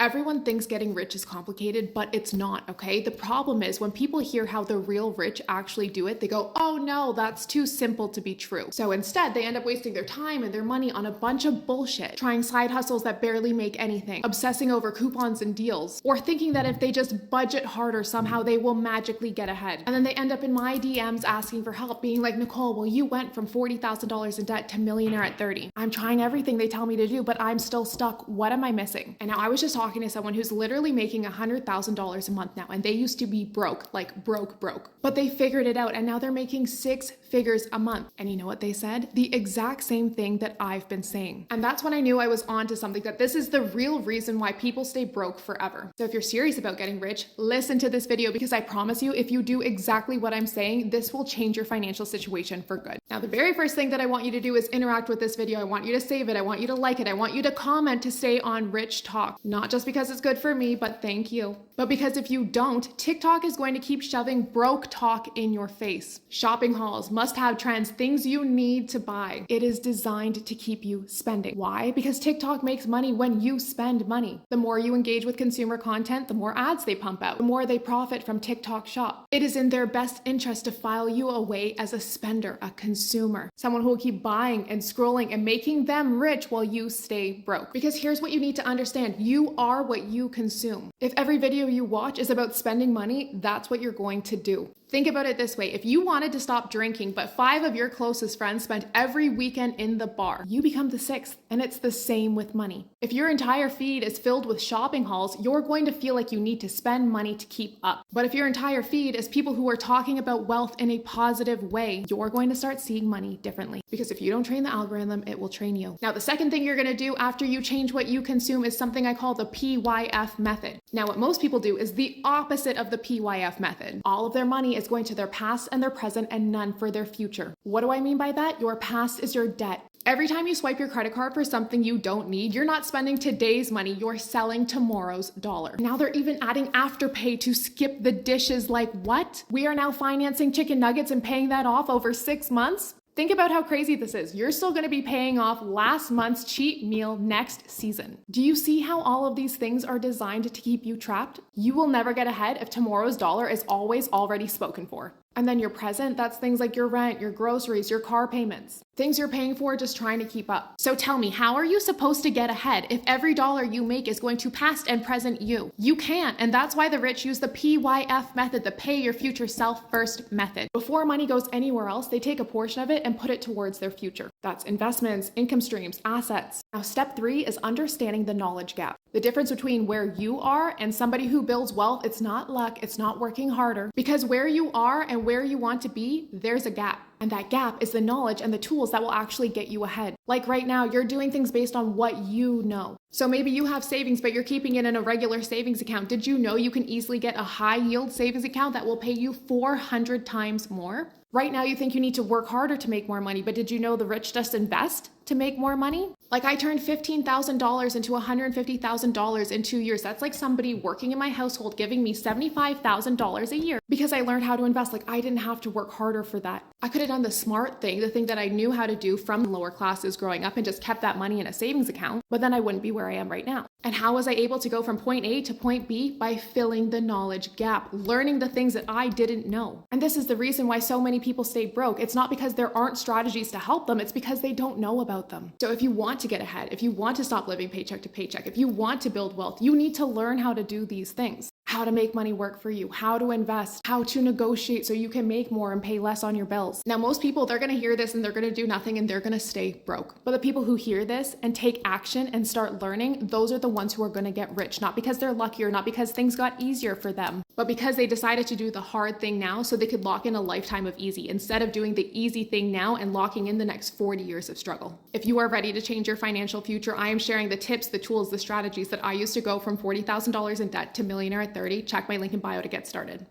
Everyone thinks getting rich is complicated, but it's not, okay? The problem is when people hear how the real rich actually do it, they go, oh no, that's too simple to be true. So instead, they end up wasting their time and their money on a bunch of bullshit, trying side hustles that barely make anything, obsessing over coupons and deals, or thinking that if they just budget harder, somehow they will magically get ahead. And then they end up in my DMs asking for help, being like, Nicole, well, you went from $40,000 in debt to millionaire at 30. I'm trying everything they tell me to do, but I'm still stuck. What am I missing? And now I was just talking to someone who's literally making $100,000 a month now, and they used to be broke, like broke, but they figured it out, and now they're making 6 figures a month. And you know what they said? The exact same thing that I've been saying. And that's when I knew I was onto something, that this is the real reason why people stay broke forever. So if you're serious about getting rich, listen to this video, because I promise you, if you do exactly what I'm saying, this will change your financial situation for good. Now, the very first thing that I want you to do is interact with this video. I want you to save it. I want you to like it. I want you to comment to stay on Rich Talk, not just because it's good for me, but thank you. But because if you don't, TikTok is going to keep shoving broke talk in your face. Shopping hauls, must-have trends, things you need to buy. It is designed to keep you spending. Why? Because TikTok makes money when you spend money. The more you engage with consumer content, the more ads they pump out, the more they profit from TikTok Shop. It is in their best interest to file you away as a spender, a consumer, someone who will keep buying and scrolling and making them rich while you stay broke. Because here's what you need to understand. You are what you consume. If every video you watch is about spending money, that's what you're going to do. Think about it this way. If you wanted to stop drinking, but 5 of your closest friends spent every weekend in the bar, you become the 6th, and it's the same with money. If your entire feed is filled with shopping hauls, you're going to feel like you need to spend money to keep up. But if your entire feed is people who are talking about wealth in a positive way, you're going to start seeing money differently. Because if you don't train the algorithm, it will train you. Now, the second thing you're going to do after you change what you consume is something I call the PYF method. Now, what most people do is the opposite of the PYF method. All of their money is going to their past and their present and none for their future. What do I mean by that? Your past is your debt. Every time you swipe your credit card for something you don't need, you're not spending today's money, you're selling tomorrow's dollar. Now they're even adding Afterpay to skip the dishes. Like what? We are now financing chicken nuggets and paying that off over 6 months? Think about how crazy this is. You're still going to be paying off last month's cheat meal next season. Do you see how all of these things are designed to keep you trapped? You will never get ahead if tomorrow's dollar is always already spoken for. And then your present, that's things like your rent, your groceries, your car payments, things you're paying for just trying to keep up. So tell me, how are you supposed to get ahead if every dollar you make is going to past and present you? You can't, and that's why the rich use the PYF method, the pay your future self first method. Before money goes anywhere else, they take a portion of it and put it towards their future. That's investments, income streams, assets. Now, step 3 is understanding the knowledge gap. The difference between where you are and somebody who builds wealth, it's not luck, it's not working harder. Because where you are and where you want to be, there's a gap. And that gap is the knowledge and the tools that will actually get you ahead. Like right now, you're doing things based on what you know. So maybe you have savings, but you're keeping it in a regular savings account. Did you know you can easily get a high yield savings account that will pay you 400 times more? Right now, you think you need to work harder to make more money, but did you know the rich just invest to make more money? Like I turned $15,000 into $150,000 in 2 years. That's like somebody working in my household giving me $75,000 a year because I learned how to invest. Like I didn't have to work harder for that. I could have done the smart thing, the thing that I knew how to do from lower classes growing up and just kept that money in a savings account, but then I wouldn't be where I am right now. And how was I able to go from point A to point B? By filling the knowledge gap, learning the things that I didn't know. And this is the reason why so many people stay broke. It's not because there aren't strategies to help them, it's because they don't know about them. So if you want to get ahead, if you want to stop living paycheck to paycheck, if you want to build wealth, you need to learn how to do these things. How to make money work for you, how to invest, how to negotiate so you can make more and pay less on your bills. Now, most people, they're going to hear this and they're going to do nothing and they're going to stay broke. But the people who hear this and take action and start learning, those are the ones who are going to get rich, not because they're luckier, not because things got easier for them, but because they decided to do the hard thing now so they could lock in a lifetime of easy instead of doing the easy thing now and locking in the next 40 years of struggle. If you are ready to change your financial future, I am sharing the tips, the tools, the strategies that I used to go from $40,000 in debt to millionaire at 30. Check my link in bio to get started.